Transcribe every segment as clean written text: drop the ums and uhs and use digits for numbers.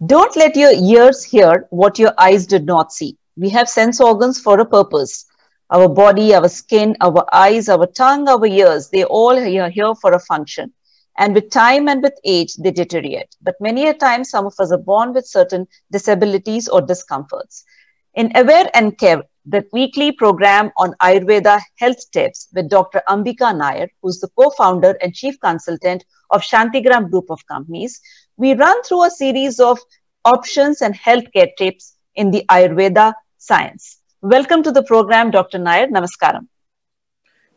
Don't let your ears hear what your eyes did not see. We have sense organs for a purpose. Our body, our skin, our eyes, our tongue, our ears, they all are here for a function. And with time and with age, they deteriorate. But many a time, some of us are born with certain disabilities or discomforts. In Aware and Care, the weekly program on Ayurveda health tips with Dr. Ambika Nair, who's the co-founder and chief consultant of Shantigram Group of Companies, we run through a series of options and healthcare tips in the Ayurveda science. Welcome to the program, Dr. Nair. Namaskaram.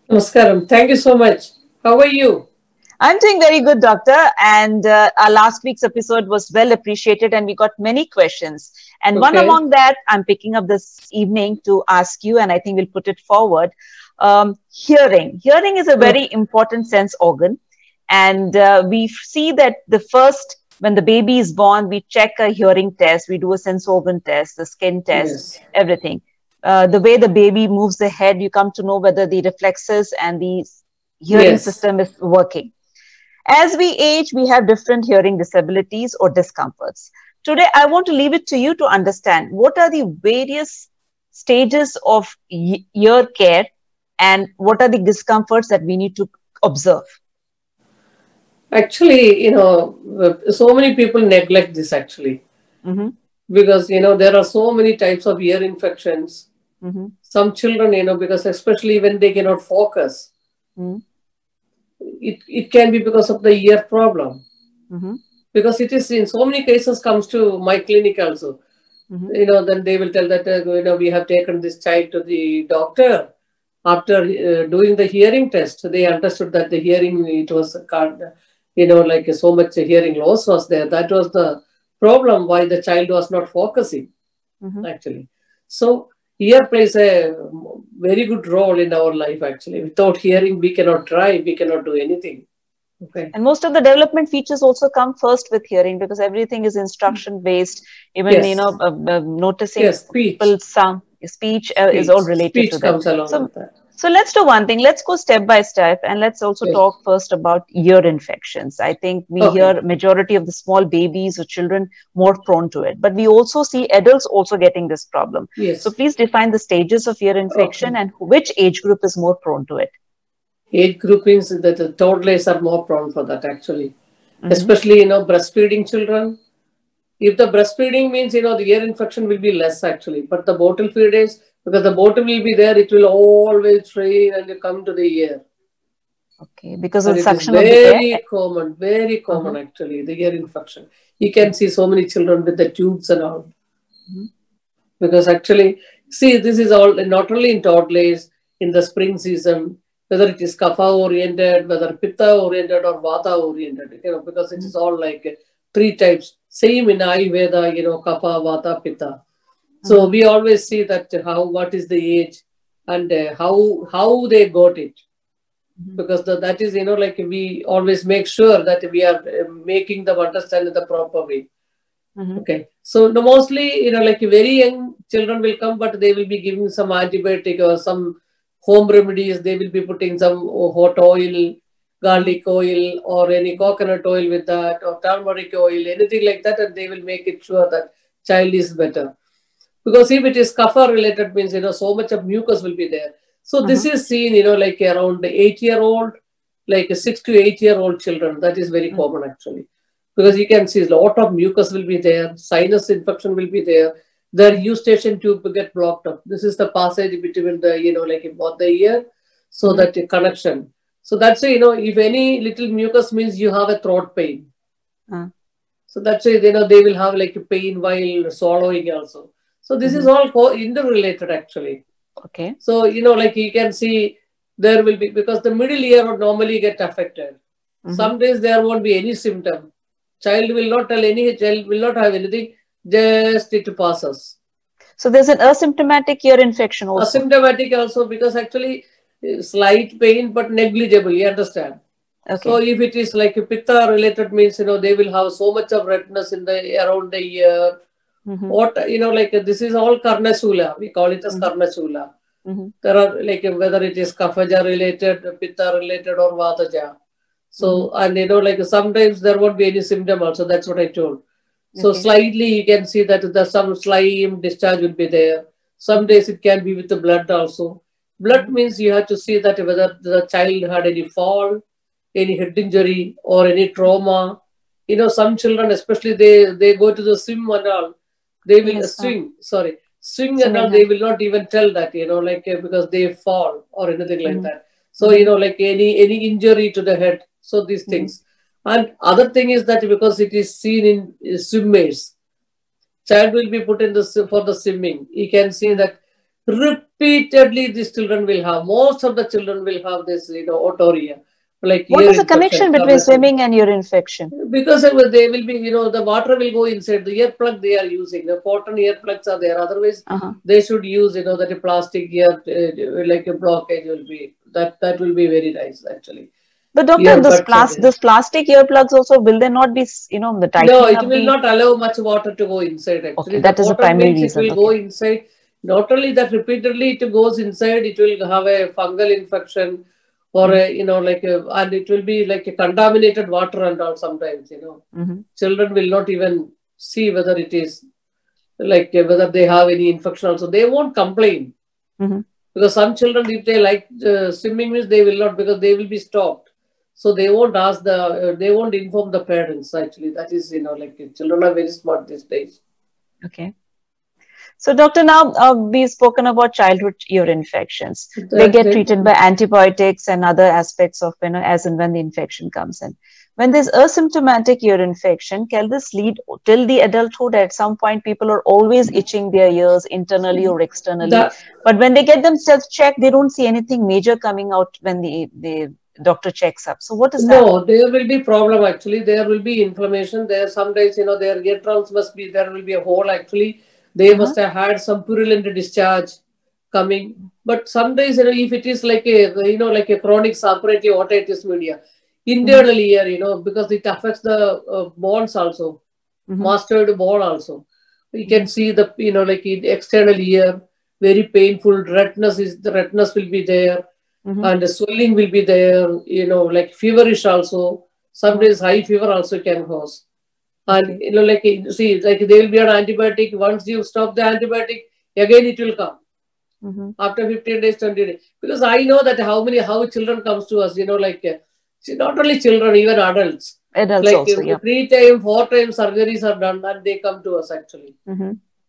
Namaskaram. Thank you so much. How are you? I'm doing very good, doctor. And our last week's episode was well appreciated and we got many questions. And one among that, I'm picking up this evening to ask you, and I think we'll put it forward. Hearing. Hearing is a very important sense organ. And we see that when the baby is born, we check a hearing test, we do a sense organ test, the skin test, everything. The way the baby moves the head, you come to know whether the reflexes and the hearing system is working. As we age, we have different hearing disabilities or discomforts. Today, I want to leave it to you to understand what are the various stages of ear care and what are the discomforts that we need to observe. Actually, so many people neglect this actually. Because, there are so many types of ear infections. Some children, because especially when they cannot focus, it can be because of the ear problem. Because it is in so many cases comes to my clinic also. Then they will tell that, we have taken this child to the doctor. After doing the hearing test, they understood that the hearing, it was, like so much hearing loss was there. That was the problem why the child was not focusing, actually. So, ear plays a very good role in our life, actually. Without hearing, we cannot drive, we cannot do anything. Okay. And most of the development features also come first with hearing because everything is instruction based. Even, noticing people's sound, speech is all related to that. Comes along with that. So let's do one thing. Let's go step by step and let's also talk first about ear infections. I think we hear majority of the small babies or children more prone to it, but we also see adults also getting this problem. So please define the stages of ear infection and which age group is more prone to it. Age group means that the toddlers are more prone for that actually, especially, breastfeeding children. If the breastfeeding means, the ear infection will be less actually, but the bottle feeders, because the bottle will be there, it will always train and come to the ear. Okay, because of the suction of the air? Very common actually, the ear infection. You can see so many children with the tubes and all. Because actually, see, this is all, not only in toddlers, in the spring season, whether it is kapha oriented, whether pitta oriented or vata oriented, because it is all like 3 types. Same in Ayurveda, kapha, vata, pitta. So we always see that what is the age and how they got it. Because that is, we always make sure that we are making them understand in the proper way. Okay. So mostly, like very young children will come, but they will be giving some antibiotic or some home remedies. They will be putting some hot oil, garlic oil or any coconut oil with that or turmeric oil, anything like that. And they will make it sure that child is better. Because if it is kapha related means, so much of mucus will be there. So this is seen, like around 8-year-old, like 6 to 8-year-old children. That is very common actually. Because you can see a lot of mucus will be there. Sinus infection will be there. Their eustachian tube will get blocked up. This is the passage between the, like both the ear. So that connection. So that's why, if any little mucus means you have a throat pain. So that's why, they will have like a pain while swallowing also. So this is all interrelated actually. Okay. So, like you can see there will be, because the middle ear would normally get affected. Some days there won't be any symptom. Child will not have anything, just it passes. So there's an asymptomatic ear infection also. Asymptomatic also because actually slight pain but negligible, you understand? Okay. So if it is like a pitta related means, they will have so much of redness in around the ear. What, like this is all karnashula. We call it as karnashula. There are like whether it is kaphaja related, pitta related or vataja. So, and like sometimes there won't be any symptom also. That's what I told. So slightly you can see that some slime discharge will be there. Some days it can be with the blood also. Blood means you have to see that whether the child had any fall, any head injury or any trauma. You know, some children, especially they go to the swim and all, they will swing and all, they will not even tell that, you know, like because they fall or anything like that. So, you know, like any injury to the head. So these things. And other thing is that because it is seen in swimmers, child will be put in the for the swimming. You can see that repeatedly these children will have, most of the children will have this, you know, otorrhea. Like what is the connection between swimming and ear infection? Because they will be, you know, the water will go inside the ear plug they are using. The cotton ear plugs are there. Otherwise, they should use, you know, that a plastic ear, like a blockage will be, that will be very nice actually. But doctor, this plastic earplugs also, will they not be, you know, the tightening? No, it will not allow much water to go inside actually. Okay, that is the primary reason. It will go inside. Not only that, repeatedly it goes inside, it will have a fungal infection or a, you know, like a, and it will be like a contaminated water and all sometimes, you know. Children will not even see whether it is like whether they have any infection also. They won't complain. Because some children, if they like swimming means, they will not, because they will be stopped. So they won't ask they won't inform the parents actually. That is, you know, like children are very smart these days. Okay. So doctor, now we've spoken about childhood ear infections. They get treated by antibiotics and other aspects of, you know, as and when the infection comes in. When there's asymptomatic ear infection, can this lead till the adulthood? At some point, people are always itching their ears internally or externally. But when they get themselves checked, they don't see anything major coming out when the doctor checks up. So what is that? No, there will be problem actually. There will be inflammation. There sometimes, you know, their eardrums must be, there will be a hole actually. They must have had some purulent discharge coming. But sometimes, you know, if it is like a, you know, like a chronic suppurative otitis media, internally here, you know, because it affects the bones also, mastoid bone also. You can see the, you know, like in external ear, very painful, redness will be there. And the swelling will be there, you know, like feverish also. Sometimes high fever also can cause. And, you know, like, see, like they will be on antibiotic. Once you stop the antibiotic, again it will come. After 15 days, 20 days. Because I know that how children comes to us, you know, like, not only children, even adults. Adults like also, yeah. 3 times, 4 times surgeries are done and they come to us actually.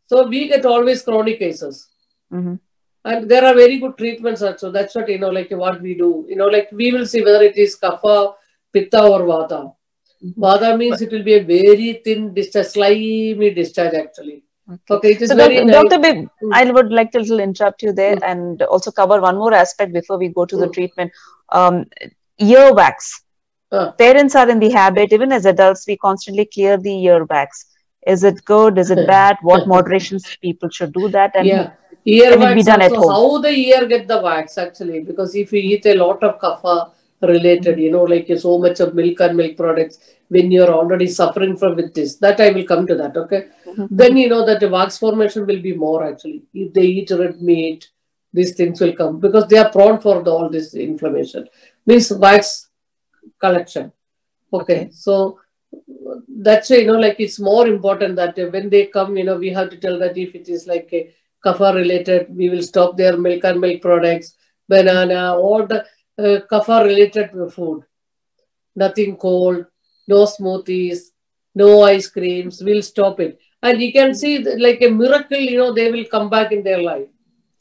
So we get always chronic cases. And there are very good treatments also. That's what, you know, like what we do. You know, like we will see whether it is kapha, pitta or vata. Vata means it will be a very thin discharge, slimy discharge actually. Okay, it is so very Dr. Bibb, I would like to interrupt you there and also cover one more aspect before we go to the treatment. Ear wax. Parents are in the habit, even as adults, we constantly clear the ear wax. Is it good? Is it bad? What moderations people should do that? And ear wax be done also, at home? How the ear get the wax actually? Because if you eat a lot of kapha related, you know, like so much of milk and milk products, when you're already suffering from with this, that I will come to that, okay? Then you know that the wax formation will be more actually. If they eat red meat, these things will come because they are prone for all this inflammation. Means wax collection. Okay. So that's why, you know, like it's more important that when they come, you know, we have to tell that if it is like a kapha related, we will stop their milk and milk products, banana, or the kapha related food. Nothing cold, no smoothies, no ice creams, we'll stop it. And you can see like a miracle, you know, they will come back in their life.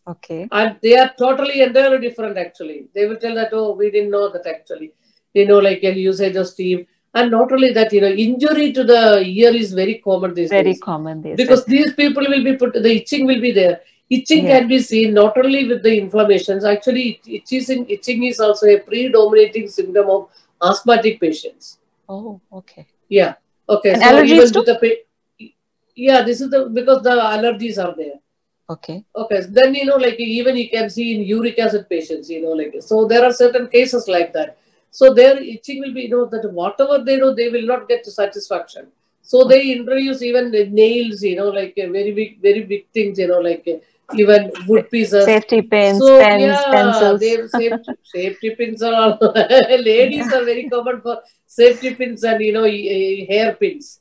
Okay. And they are totally entirely different actually. They will tell that, oh, we didn't know that actually. You know, like a usage of steam. And not only that, you know, injury to the ear is very common these days. Very common these days. Because these people will be put, the itching will be there. Itching can be seen not only with the inflammations, actually itching is also a predominating symptom of asthmatic patients. Oh, okay. Yeah. Okay. And so allergies too? This is because the allergies are there. Okay. Okay. Then, you know, like even you can see in uric acid patients, you know, like, so there are certain cases like that. So their itching will be, you know, that whatever they do, they will not get to satisfaction. So they introduce even the nails, you know, like very big things, you know, like even wood pieces. Safety pins, pens, pencils. Safety pins are all, ladies are very common for safety pins and, you know, hair pins.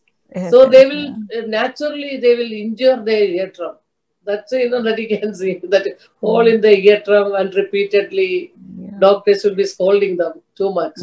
So they will naturally they will injure their eardrum. That's that you can see that hole in the eardrum, and repeatedly doctors will be scolding them too much.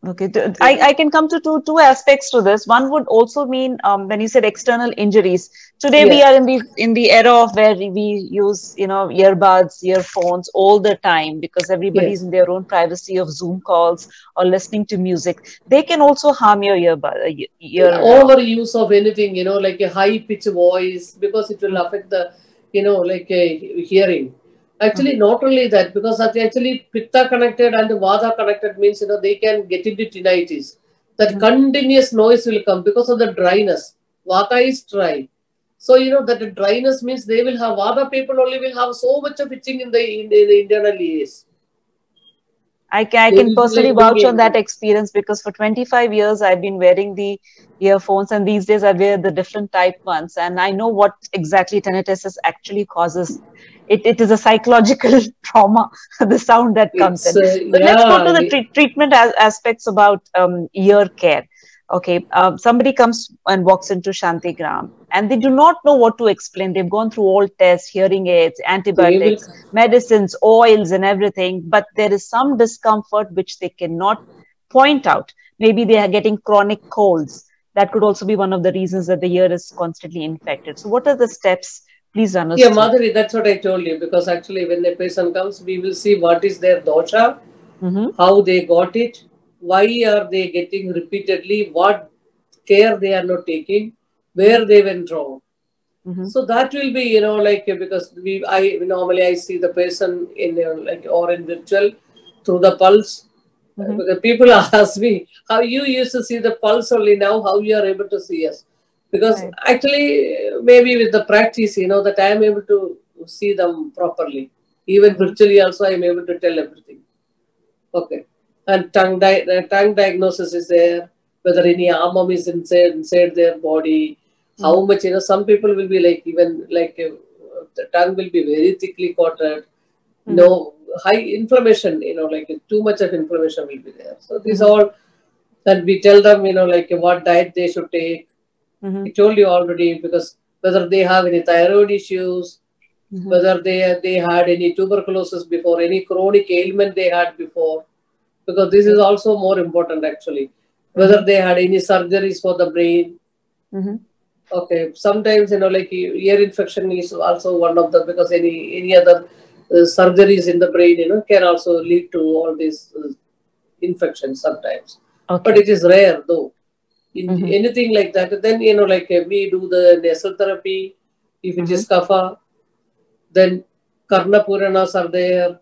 Okay, I can come to two aspects to this. One would also mean when you said external injuries. Today we are in the era of where we use earbuds, earphones all the time because everybody's in their own privacy of Zoom calls or listening to music. They can also harm your earbud. Overuse of anything, like a high pitch voice, because it will affect the, like a hearing. Actually, not only that, because that actually pitta connected and vata connected means, they can get into tinnitus. That continuous noise will come because of the dryness. Vata is dry. So, that dryness means they will have, vata people only will have so much of itching in the internal ears. I can personally vouch on that experience because for 25 years I've been wearing the earphones, and these days I wear the different type ones, and I know what exactly tinnitus actually causes. It is a psychological trauma, the sound that comes in. But let's go to the treatment aspects about ear care. Okay, somebody comes and walks into Shantigram and they do not know what to explain. They've gone through all tests, hearing aids, antibiotics, medicines, oils and everything, but there is some discomfort which they cannot point out. Maybe they are getting chronic colds. That could also be one of the reasons that the ear is constantly infected. So what are the steps? Please run us through. Madhuri, that's what I told you, because actually when the patient comes, we will see what is their dosha, how they got it, why are they getting repeatedly, what care they are not taking, where they went wrong. So that will be, because I see the person in or in virtual through the pulse. Because people ask me how you used to see the pulse only, now how you are able to see us. Because actually, maybe with the practice, that I am able to see them properly. Even virtually also, I am able to tell everything. Okay. And tongue diagnosis is there, whether any amam is inside their body, how much, some people will be like, even like the tongue will be very thickly coated, no high inflammation, like too much of inflammation will be there. So these all, and we tell them, like what diet they should take. I told you already, because whether they have any thyroid issues, whether they had any tuberculosis before, any chronic ailment they had before, because this is also more important actually. Whether they had any surgeries for the brain. Okay, sometimes like ear infection is also one of them, because any other surgeries in the brain can also lead to all these infections sometimes. But it is rare though. In anything like that, then like we do the nasal therapy. If it is kapha, then karna puranas are there,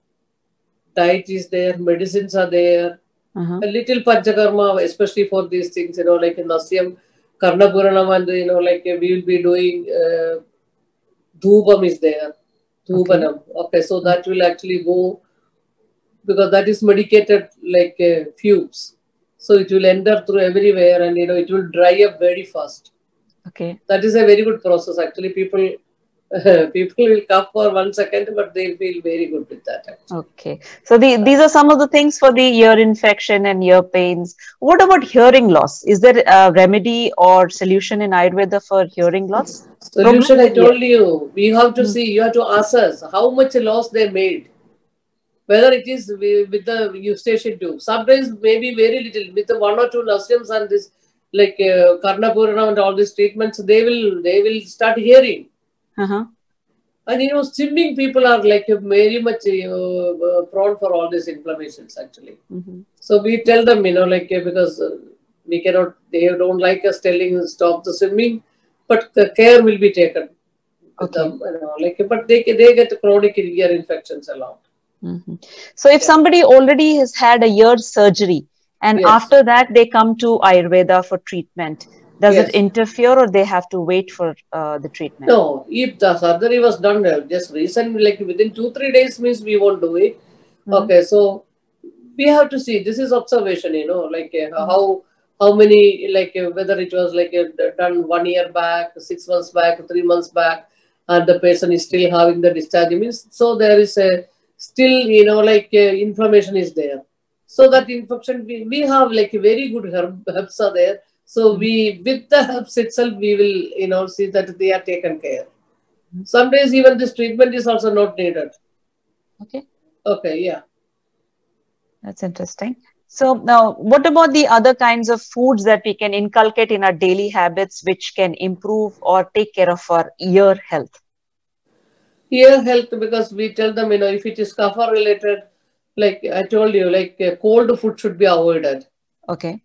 diet is there, medicines are there, a little panchakarma, especially for these things, like in Nasyam, karna puranam, and like we will be doing dhubam is there, dhubanam. Okay, so that will actually go, because that is medicated like fumes. So it will enter through everywhere, and it will dry up very fast. Okay. That is a very good process. Actually, people will cough for 1 second, but they feel very good with that. Actually. Okay. So these are some of the things for the ear infection and ear pains. What about hearing loss? Is there a remedy or solution in Ayurveda for hearing loss? Solution, I told you. We have to see, you have to ask us how much loss they made. Whether it is with the eustachian tube. Sometimes maybe very little. With the 1 or 2 Nasyams and this, like Karna Purana and all these treatments, they will start hearing. And swimming people are like very much prone for all these inflammations actually. So we tell them, like because we cannot, they don't like us telling stop the swimming, but the care will be taken. Them, but they get chronic ear infections a lot. So if somebody already has had a ear surgery and after that they come to Ayurveda for treatment, does it interfere or they have to wait for the treatment? No, if the surgery was done just recently, like within 2-3 days means we won't do it. Okay, so we have to see, this is observation, like how many, like whether it was like done 1 year back, 6 months back, 3 months back, and the patient is still having the discharge means, so there is a still, like inflammation is there. So that infection, we have like very good herbs are there. So we, with the herbs itself, we will, see that they are taken care. Some days even this treatment is also not needed. Okay. Okay, yeah. That's interesting. So now, what about the other kinds of foods that we can inculcate in our daily habits, which can improve or take care of our ear health? Ear health, because we tell them, if it is kapha related, like I told you, like cold food should be avoided. Okay.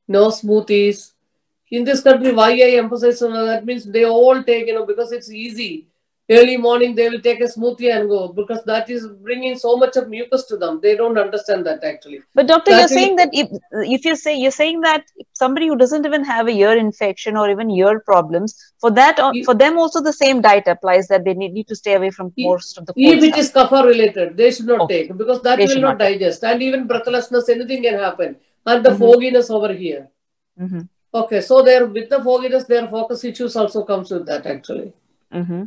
No smoothies. In this country, why I emphasize on that means they all take, because it's easy. Early morning, they will take a smoothie and go, because that is bringing so much of mucus to them. They don't understand that actually. But doctor, That you're will, saying that if you're saying that somebody who doesn't even have a ear infection or even ear problems, for them also the same diet applies, that they need to stay away from most of the cold if it stuff. is kapha related, they should not Okay. take, because that They will should not not take. digest, and even breathlessness, anything can happen, and the Mm-hmm. fogginess over here. Mm-hmm. Okay, so there with the fogginess, their focus issues also comes with that actually. Mm-hmm.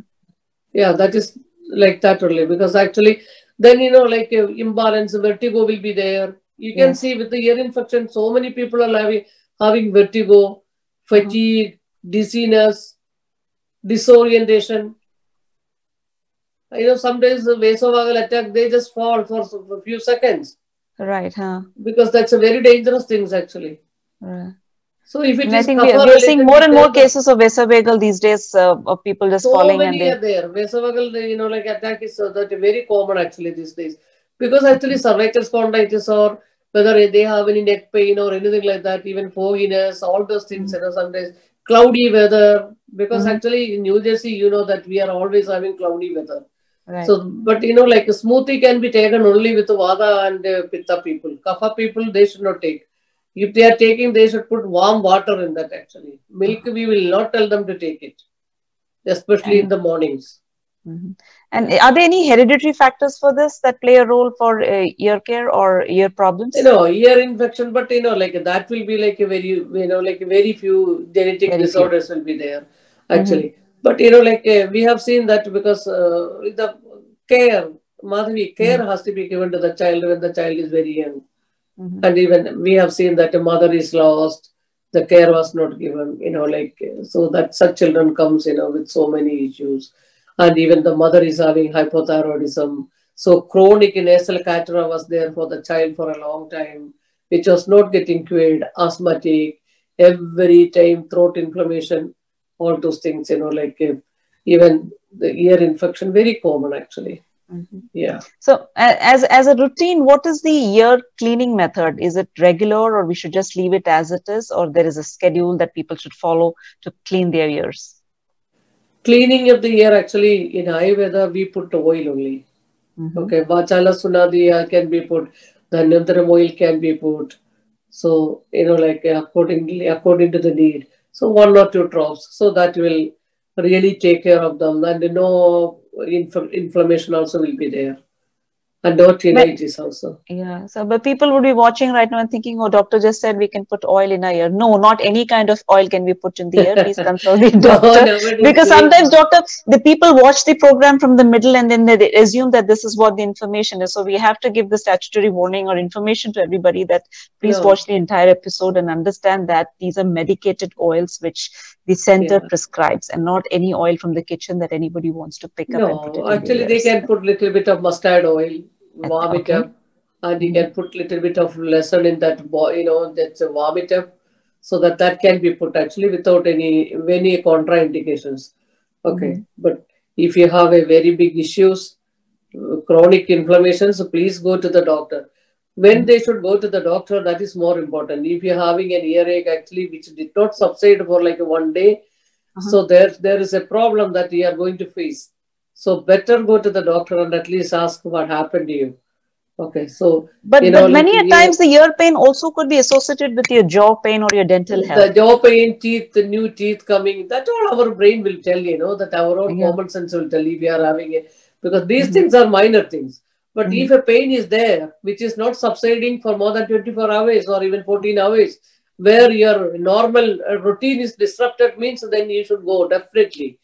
Yeah, that is like that only, because actually then like imbalance, vertigo will be there. You can Yes. see with the ear infection, so many people are having vertigo, fatigue, dizziness, disorientation. Sometimes the vasovagal attack, they just fall for a few seconds, Right. Huh. because that's a very dangerous thing actually. Right. So if it And I is think we kapha are seeing related, more we and tell more them. cases of vasovagal these days, of people just So falling and many they. are there. Vasovagal, like attack is that very common actually these days. Because actually cervical spondylitis, or whether they have any neck pain or anything like that, even fogginess, all those things, sometimes cloudy weather. Because Mm-hmm. actually in New Jersey, that we are always having cloudy weather. Right. So, but like a smoothie can be taken only with Vada and Pitta people. Kapha people, they should not take. If they are taking, they should put warm water in that actually. Milk, we will not tell them to take it, especially in And the mornings. mm-hmm. And are there any hereditary factors for this that play a role for ear care or ear problems? Ear infection, but like that will be like a very, like very few genetic Very few. disorders will be there Mm-hmm. actually. But like we have seen that, because the care, Madhavi, care has to be given to the child when the child is very young. Mm-hmm. And even we have seen that a mother is lost, the care was not given, so that such children comes, with so many issues. And even the mother is having hypothyroidism. So chronic nasal catarrh was there for the child for a long time, which was not getting cured, asthmatic, every time throat inflammation, all those things, even the ear infection, very common actually. Mm-hmm. Yeah. So as a routine, what is the ear cleaning method? Is it regular, or we should just leave it as it is, or there is a schedule that people should follow to clean their ears? Cleaning of the ear, actually, in Ayurveda, we put oil only. Mm-hmm. Okay, Vachala Sunadiya can be put, the Nandram oil can be put. So, like according to the need. So, 1 or 2 drops. So, that will really take care of them. And no inflammation also will be there. And no tinnitus also. Yeah, so but people would be watching right now and thinking, oh, doctor just said we can put oil in our ear. No, not any kind of oil can be put in the ear. Please consult the doctor. Because sometimes, doctor, the people watch the program from the middle and then they assume that this is what the information is. So we have to give the statutory warning or information to everybody that please watch the entire episode and understand that these are medicated oils which the center prescribes, and not any oil from the kitchen that anybody wants to pick up and put it in actually, the they ears. can put little bit of mustard oil, warm it up, and you can put little bit of lesson in that, that's warm it up, so that can be put actually without any contraindications. Okay, but if you have a very big issues, chronic inflammation, so please go to the doctor. When they should go to the doctor, that is more important. If you're having an earache actually which did not subside for like 1 day, so there is a problem that you are going to face. So better go to the doctor and at least ask what happened to you. Okay, so but many a times the ear pain also could be associated with your jaw pain or your dental health. The jaw pain, teeth, the new teeth coming, that all our brain will tell, that our own common sense will tell if we are having it, because these things are minor things. But if a pain is there, which is not subsiding for more than 24 hours or even 14 hours, where your normal routine is disrupted, means then you should go definitely.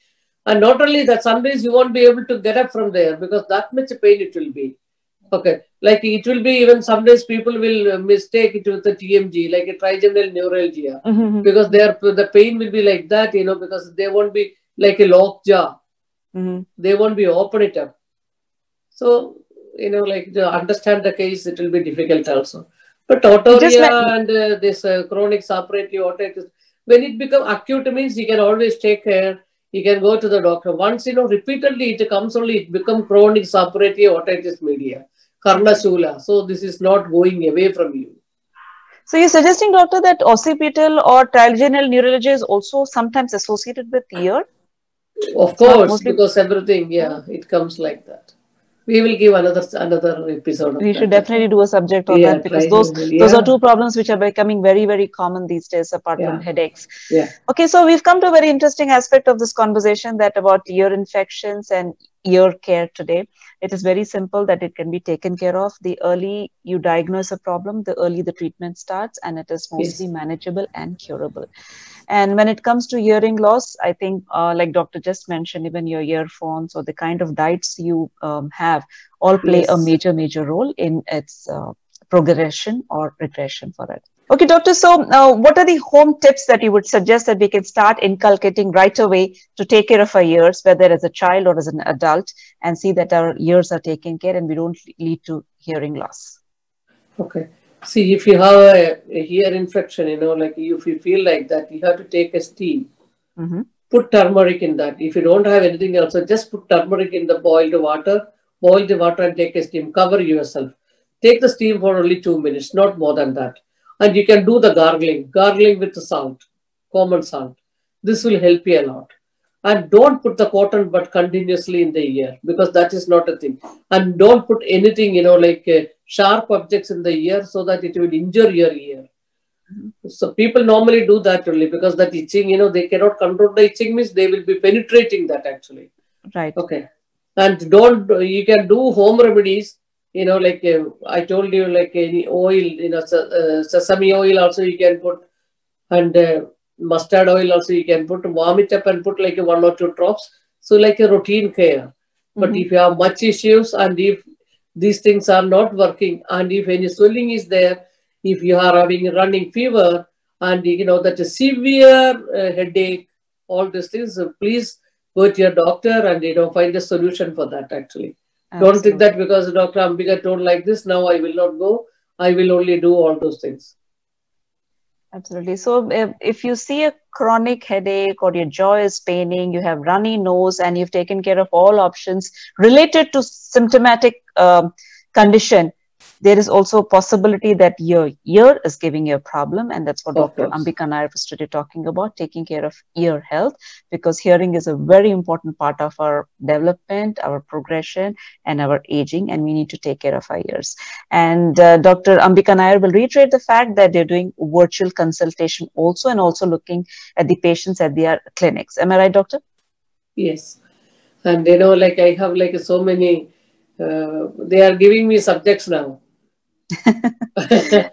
And not only that, some days you won't be able to get up from there because that much pain it will be. Okay. Like it will be even sometimes people will mistake it with the TMG, like a trigeminal neuralgia, Mm-hmm. because the pain will be like that, because they won't be like a locked jaw. Mm-hmm. They won't be open it up. So, like to understand the case, it will be difficult also. But You just otorrhea and this chronic suppurative otitis, when it becomes acute means you can always take care. You can go to the doctor. Once, repeatedly it comes only, it becomes chronic suppurative otitis media, Karnasula. So this is not going away from you. So you're suggesting, doctor, that occipital or trigeminal neuralgia is also sometimes associated with ear? Of It's not course, mostly. because everything, it comes like that. We will give another episode of We should that. definitely do a subject on Yeah, that, because those trigeminal. those are Yeah, two problems which are becoming very, very common these days, apart from yeah, headaches. yeah. Okay, so we've come to a very interesting aspect of this conversation, that about ear infections and ear care today. It is very simple, that it can be taken care of. The early you diagnose a problem, the early the treatment starts, and it is mostly Yes. manageable and curable. And when it comes to hearing loss, I think, like Doctor just mentioned, even your earphones or the kind of diets you have all play a Yes. major, major role in its progression or regression for it. Okay, doctor. So, what are the home tips that you would suggest that we can start inculcating right away to take care of our ears, whether as a child or as an adult, and see that our ears are taken care and we don't lead to hearing loss? Okay. See, if you have a ear infection, like if you feel like that, you have to take a steam. Mm-hmm. Put turmeric in that. If you don't have anything else, so just put turmeric in the boil the water and take a steam. Cover yourself. Take the steam for only 2 minutes, not more than that. And you can do the gargling with the salt, common salt. This will help you a lot. And don't put the cotton bud continuously in the ear, because that is not a thing. And don't put anything, like sharp objects in the ear, so that it will injure your ear. So people normally do that only because that itching, they cannot control the itching, means they will be penetrating that actually. Right. Okay. And you can do home remedies, like I told you, like any oil, sesame oil also you can put, and mustard oil also you can put, warm it up and put like 1 or 2 drops. So like a routine care. But if you have much issues, and if these things are not working, and if any swelling is there, if you are having a running fever, and that a severe headache, all these things, please go to your doctor and find a solution for that actually. Don't think Absolutely. that because Dr. Ambika told like this, now I will not go, I will only do all those things. Absolutely. So if you see a chronic headache or your jaw is paining, you have runny nose, and you've taken care of all options related to symptomatic condition, there is also a possibility that your ear is giving you a problem. And that's what Of Dr. course. Ambika Nair was today talking about, taking care of ear health, because hearing is a very important part of our development, our progression, and our aging, and we need to take care of our ears. And Dr. Ambika Nair will reiterate the fact that they're doing virtual consultation also, and also looking at the patients at their clinics. Am I right, doctor? Yes. And like I have like so many, they are giving me subjects now.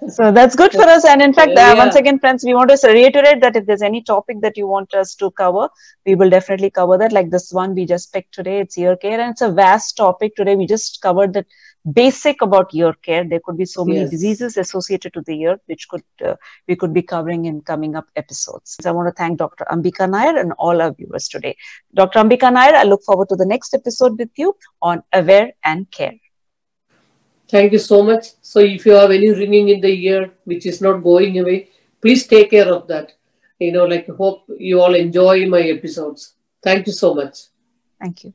So that's good for us. And in fact, Yeah. once again, friends, we want to reiterate that if there's any topic that you want us to cover, we will definitely cover that. Like this one we just picked today, it's ear care, and it's a vast topic. Today we just covered the basic about ear care. There could be so many Yes. diseases associated to the ear, which we could be covering in coming up episodes. So I want to thank Dr. Ambika Nair and all our viewers today. Dr. Ambika Nair, I look forward to the next episode with you on Aware and Care. Thank you so much. So if you have any ringing in the ear which is not going away, please take care of that. Like hope you all enjoy my episodes. Thank you so much. Thank you.